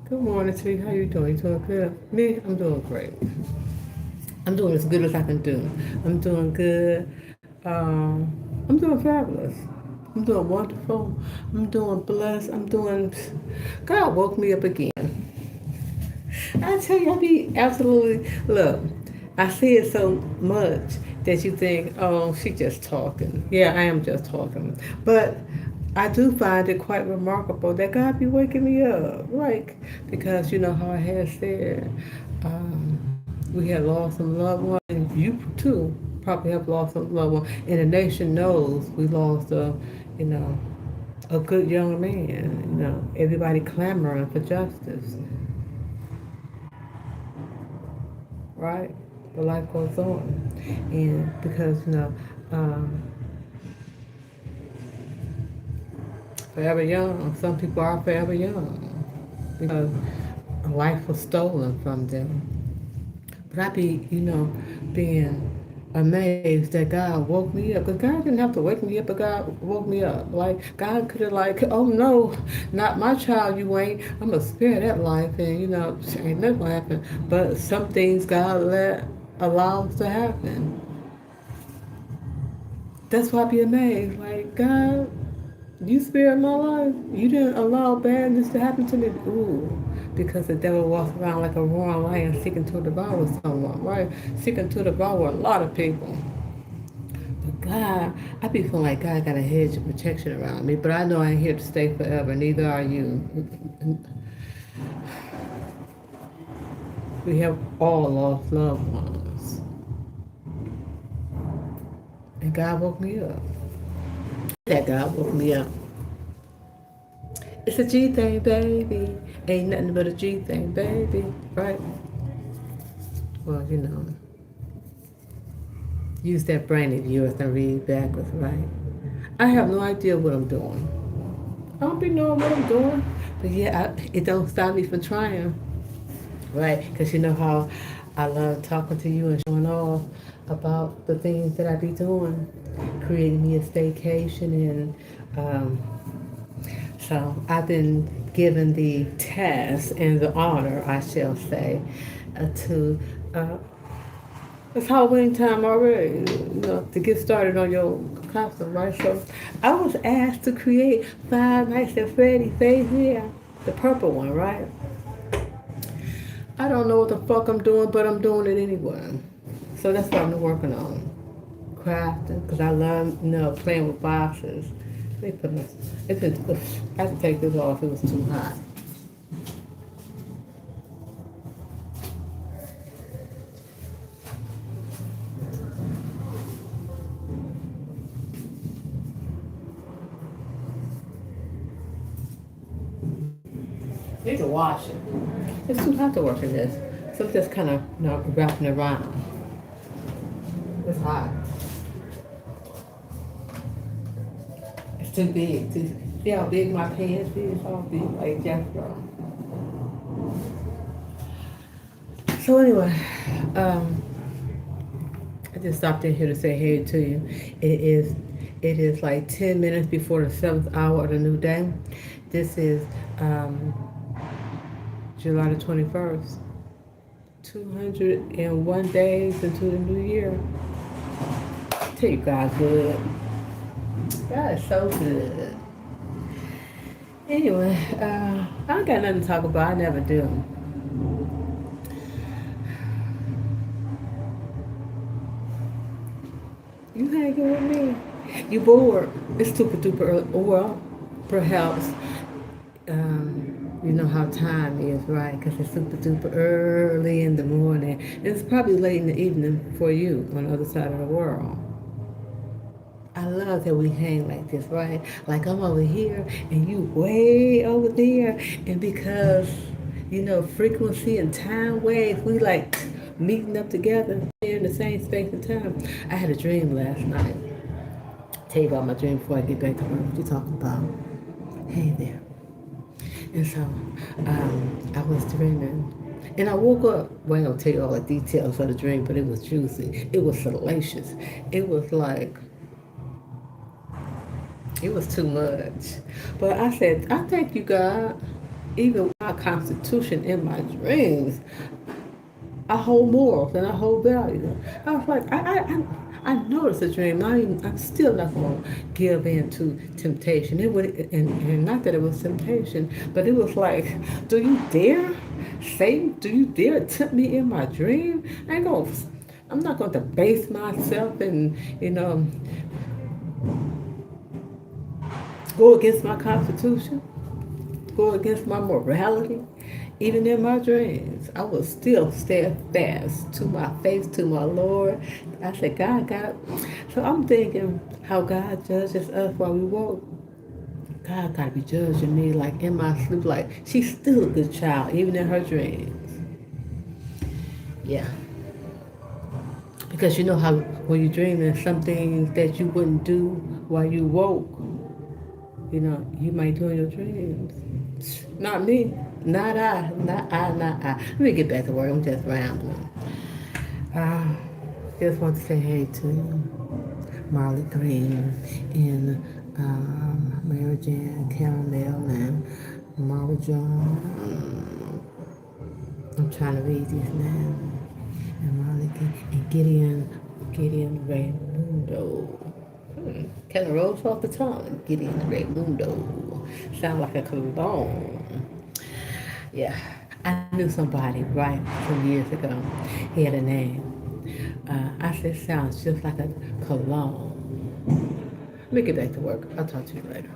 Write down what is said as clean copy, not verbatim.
Good morning, T. How you doing? You doing good? Me, I'm doing great. I'm doing as good as I can do. I'm doing good. I'm doing fabulous. I'm doing wonderful. I'm doing blessed. I'm doing. God woke me up again. I tell you, I be absolutely. Look, I see it so much that you think, oh, she just talking. Yeah, I am just talking. But I do find it quite remarkable that God be waking me up. Like, because you know how I had said, we had lost some loved ones, and you too probably have lost some loved ones. And the nation knows we lost you know, a good young man. You know, everybody clamoring for justice, right? But life goes on, and because um, forever young, some people are forever young because life was stolen from them. But I be, being amazed that God woke me up. Because God didn't have to wake me up, but God woke me up. Like, God could have, like, oh no, not my child, you ain't. I'm going to spare that life, and, ain't nothing going to happen. But some things God allows to happen. That's why I be amazed. Like, God, you spared my life. You didn't allow badness to happen to me. Ooh, because the devil walks around like a roaring lion seeking to devour someone, right? Seeking to devour a lot of people. But God, I be feeling like God got a hedge of protection around me. But I know I ain't here to stay forever. Neither are you. We have all lost loved ones. And God woke me up. That God woke me up. It's a G thing, baby. Ain't nothing but a G thing, baby. Right? Well, use that brain of yours and read backwards, right? I have no idea what I'm doing. I don't be knowing what I'm doing. But yeah, it don't stop me from trying, right? Because you know how I love talking to you and showing off about the things that I be doing, creating me a staycation, and so I've been given the task and the honor, I shall say, to uh, it's Halloween time already, to get started on your costume, right? So I was asked to create Five Nights at Freddy's Face here, the purple one, right? I don't know what the fuck I'm doing, but I'm doing it anyway. So that's what I'm working on, crafting, because I love, playing with boxes. They put my, it's been, I had to take this off, it was too hot. Need to wash it. It's too hot to work in this. So I'm just kind of, wrapping it around. It's hot. It's too big. See how big my pants is? It's all big like Jeffro. So anyway, um, I just stopped in here to say hey to you. It is it is like 10 minutes before the 7th hour of the new day. This is um, July the 21st. 201 days into the new year. Tell you God's good. God is so good. Anyway, I don't got nothing to talk about. I never do. You hanging with me? You bored? It's super duper early. Well, perhaps you know how time is, right? Because it's super duper early in the morning. It's probably late in the evening for you on the other side of the world. I love that we hang like this, right? Like I'm over here and you way over there. And because, frequency and time waves, we like meeting up together in the same space and time. I had a dream last night. Tell you about my dream before I get back to what you're talking about. Hey there. And so I was dreaming. And I woke up, well, I don't tell you all the details of the dream, but it was juicy. It was salacious. It was like, it was too much. But I said, I thank you, God. even my constitution in my dreams, I hold morals and I hold values. I was like, I know it's a dream. I'm still not going to give in to temptation. It would, and not that it was temptation, but it was like, do you dare, Satan? Do you dare tempt me in my dream? I ain't gonna. I'm not going to base myself and go against my constitution, go against my morality. Even in my dreams, I will still stand fast to my faith, to my Lord. I said, God. So I'm thinking how God judges us while we walk. God got to be judging me like in my sleep, like she's still a good child, even in her dreams. Yeah. Because you know how when you're dreaming, some things that you wouldn't do while you woke, you might do in your dreams. Not me. Not I. Not I. Let me get back to work. I'm just rambling. Uh, just want to say hey to Marley Green and Mary Jan Caramel and Mara John. I'm trying to read these names. And Marley Green and Gideon Raymundo. Kind of rolls off the tongue. Gideon Raymundo. Sound like a cologne. Yeah, I knew somebody right some years ago. He had a name. I said, sounds just like a cologne. Let me get back to work. I'll talk to you later.